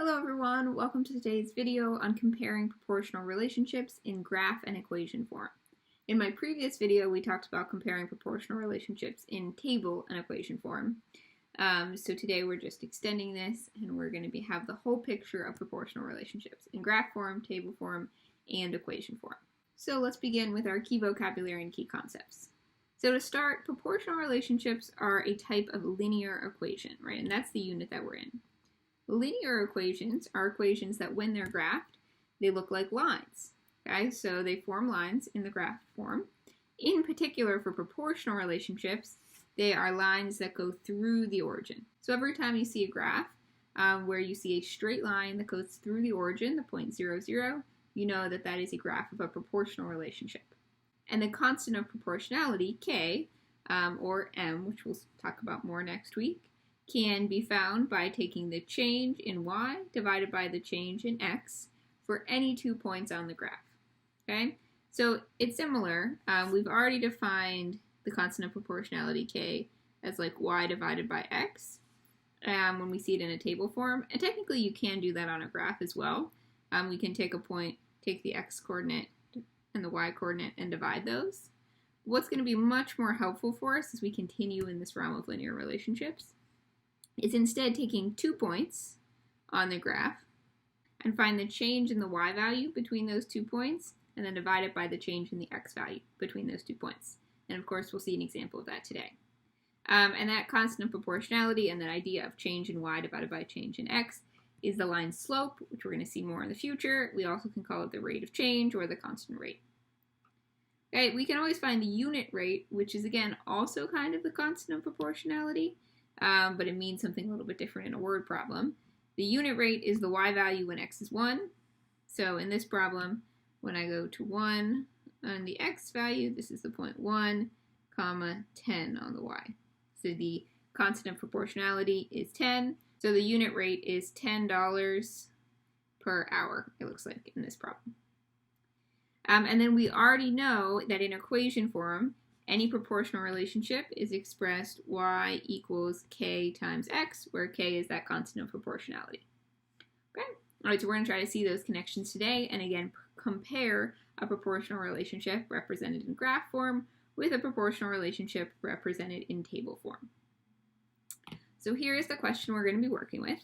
Hello everyone, welcome to today's video on comparing proportional relationships in graph and equation form. In my previous video, we talked about comparing proportional relationships in table and equation form. So today we're just extending this and we're going to have the whole picture of proportional relationships in graph form, table form, and equation form. So let's begin with our key vocabulary and key concepts. So to start, proportional relationships are a type of linear equation, right? And that's the unit that we're in. Linear equations are equations that when they're graphed, they look like lines. Okay, so they form lines in the graph form. In particular, for proportional relationships, they are lines that go through the origin. So every time you see a graph where you see a straight line that goes through the origin, the point 0, 0, you know that that is a graph of a proportional relationship. And the constant of proportionality, k, or m, which we'll talk about more next week, can be found by taking the change in y divided by the change in x for any 2 points on the graph. Okay, so it's similar. We've already defined the constant of proportionality k as like y divided by x when we see it in a table form. And technically you can do that on a graph as well. We can take a point, take the x coordinate and the y coordinate and divide those. What's going to be much more helpful for us as we continue in this realm of linear relationships is instead taking 2 points on the graph and find the change in the y value between those 2 points and then divide it by the change in the x value between those 2 points. And of course, we'll see an example of that today. And that constant of proportionality and that idea of change in y divided by change in x is the line slope, which we're going to see more in the future. We also can call it the rate of change or the constant rate. Okay, we can always find the unit rate, which is again also kind of the constant of proportionality. But it means something a little bit different in a word problem. The unit rate is the y value when x is 1. So in this problem, when I go to 1 on the x value, this is the point 1, comma 10 on the y. So the constant of proportionality is 10. So the unit rate is $10 per hour, it looks like in this problem. And then we already know that in equation form, any proportional relationship is expressed y equals k times x, where k is that constant of proportionality. Okay? All right, so we're going to try to see those connections today and again compare a proportional relationship represented in graph form with a proportional relationship represented in table form. So here is the question we're going to be working with.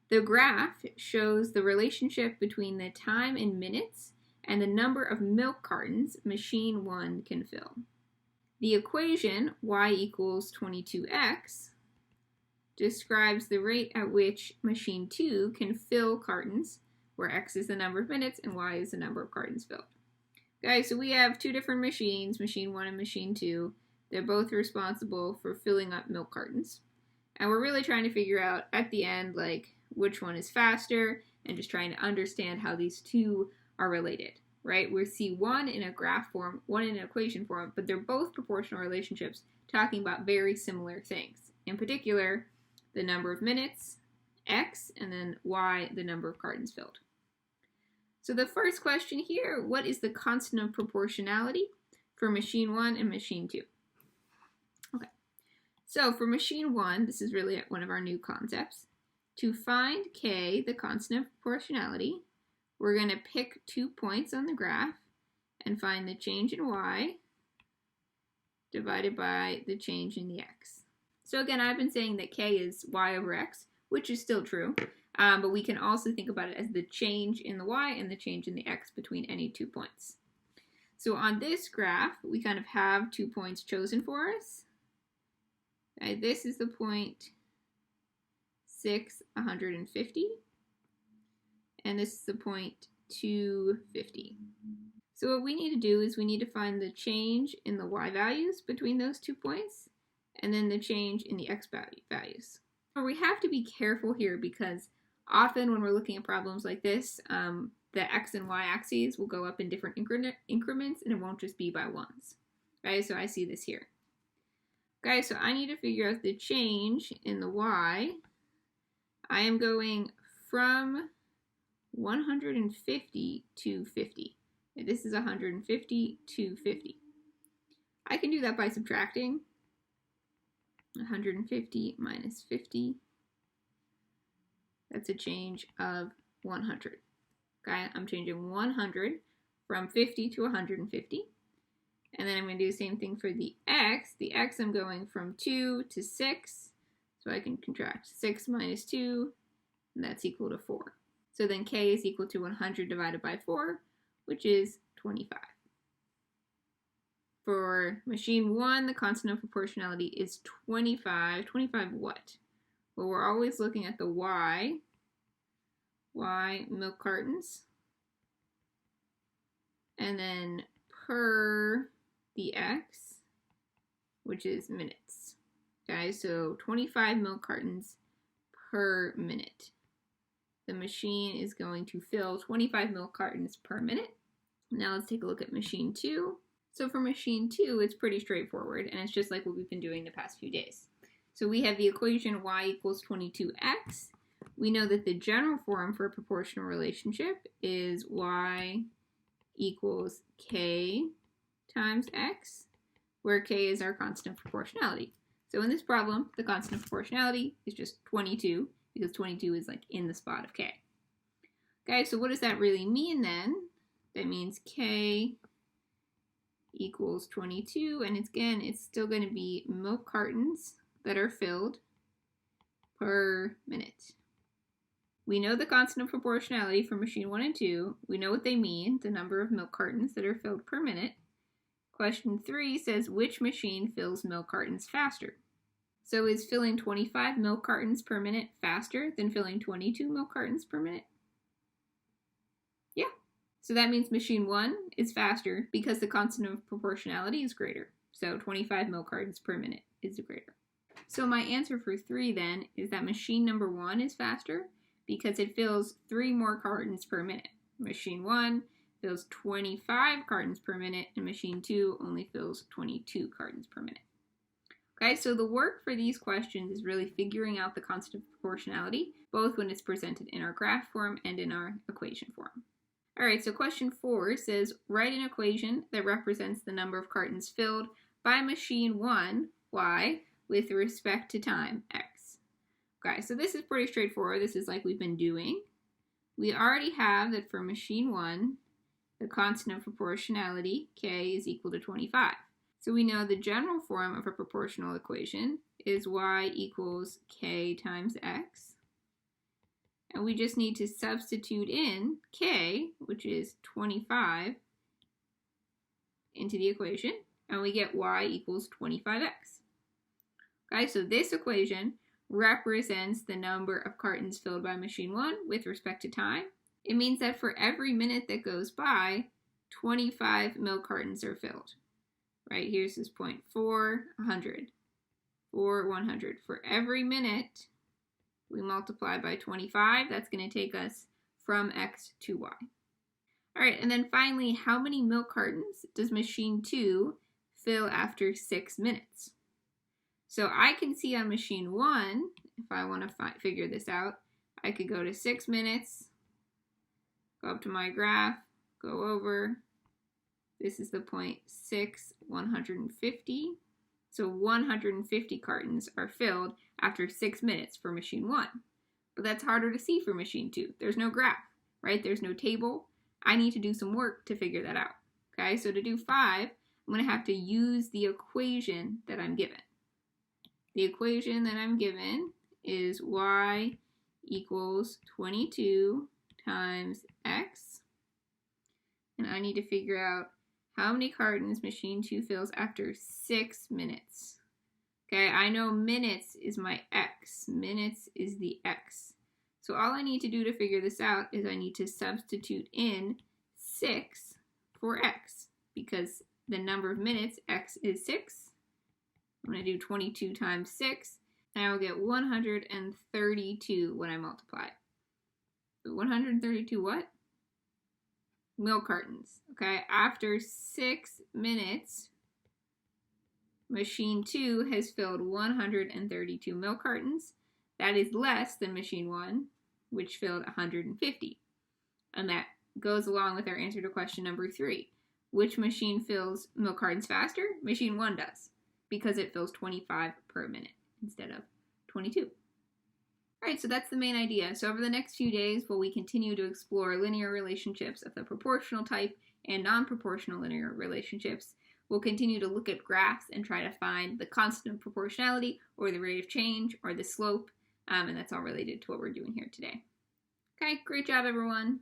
The graph shows the relationship between the time in minutes and the number of milk cartons machine 1 can fill. The equation y equals 22x describes the rate at which machine 2 can fill cartons, where x is the number of minutes and y is the number of cartons filled. Okay, so we have two different machines, machine 1 and machine 2. They're both responsible for filling up milk cartons. And we're really trying to figure out at the end, like, which one is faster and just trying to understand how these two are related. Right? We see one in a graph form, one in an equation form, but they're both proportional relationships talking about very similar things. In particular, the number of minutes, x, and then y, the number of cartons filled. So the first question here, what is the constant of proportionality for machine 1 and machine 2? Okay, so for machine 1, this is really one of our new concepts. To find k, the constant of proportionality, we're going to pick 2 points on the graph and find the change in y divided by the change in the x. So again, I've been saying that k is y over x, which is still true, but we can also think about it as the change in the y and the change in the x between any 2 points. So on this graph, we kind of have 2 points chosen for us. Okay, this is the point 6, 150. And this is the point 250. So what we need to do is we need to find the change in the y values between those 2 points, and then the change in the x values. But we have to be careful here because often when we're looking at problems like this, the x and y axes will go up in different increments, and it won't just be by ones. Right? So I see this here. Okay, so I need to figure out the change in the y. I am going from 150 to 50. This is 150 to 50. I can do that by subtracting. 150 minus 50 That's a change of 100. Okay, I'm changing 100 from 50 to 150. And then I'm going to do the same thing for the x. The x, I'm going from 2 to 6. So I can contract 6 minus 2, and that's equal to 4. So then k is equal to 100 divided by 4, which is 25. For machine 1, the constant of proportionality is 25. 25 what? Well, we're always looking at the y. Y, milk cartons. And then per the x, which is minutes. Okay, so 25 milk cartons per minute. The machine is going to fill 25 milk cartons per minute. Now let's take a look at machine 2. So for machine 2, it's pretty straightforward, and it's just like what we've been doing the past few days. So we have the equation y equals 22x. We know that the general form for a proportional relationship is y equals k times x, where k is our constant of proportionality. So in this problem, the constant of proportionality is just 22, because 22 is like in the spot of k. Okay, so what does that really mean then? That means k equals 22, and it's still going to be milk cartons that are filled per minute. We know the constant of proportionality for machine 1 and 2. We know what they mean, the number of milk cartons that are filled per minute. Question 3 says, which machine fills milk cartons faster? So is filling 25 milk cartons per minute faster than filling 22 milk cartons per minute? Yeah. So that means machine 1 is faster because the constant of proportionality is greater. So 25 milk cartons per minute is greater. So my answer for 3 then is that machine number 1 is faster because it fills 3 more cartons per minute. Machine 1 fills 25 cartons per minute, and machine 2 only fills 22 cartons per minute. Okay, so the work for these questions is really figuring out the constant of proportionality, both when it's presented in our graph form and in our equation form. All right, so question 4 says, write an equation that represents the number of cartons filled by machine 1, y, with respect to time, x. Okay, so this is pretty straightforward. This is like we've been doing. We already have that for machine 1, the constant of proportionality, k, is equal to 25. So we know the general form of a proportional equation is y equals k times x. And we just need to substitute in k, which is 25, into the equation, and we get y equals 25x. Okay, so this equation represents the number of cartons filled by machine 1 with respect to time. It means that for every minute that goes by, 25 milk cartons are filled. Right, here's this point, 400, 100. For every minute, we multiply by 25. That's going to take us from x to y. All right, and then finally, how many milk cartons does machine 2 fill after 6 minutes? So I can see on machine 1, if I want to figure this out, I could go to 6 minutes, go up to my graph, go over. This is the point 6, 150. So 150 cartons are filled after 6 minutes for machine 1. But that's harder to see for machine 2. There's no graph, right? There's no table. I need to do some work to figure that out. Okay, so to do 5, I'm going to have to use the equation that I'm given. The equation that I'm given is y equals 22 times x. And I need to figure out how many cartons machine 2 fills after 6 minutes. Okay, I know minutes is my x. Minutes is the x. So all I need to do to figure this out is I need to substitute in 6 for x, because the number of minutes, x is 6. I'm going to do 22 times 6, and I will get 132 when I multiply. 132 what? Milk cartons. Okay, after 6 minutes, machine 2 has filled 132 milk cartons. That is less than machine 1, which filled 150. And that goes along with our answer to question number 3. Which machine fills milk cartons faster? Machine 1 does, because it fills 25 per minute instead of 22. All right, so that's the main idea. So over the next few days, while we continue to explore linear relationships of the proportional type and non-proportional linear relationships, we'll continue to look at graphs and try to find the constant of proportionality or the rate of change or the slope, and that's all related to what we're doing here today. Okay, great job, everyone.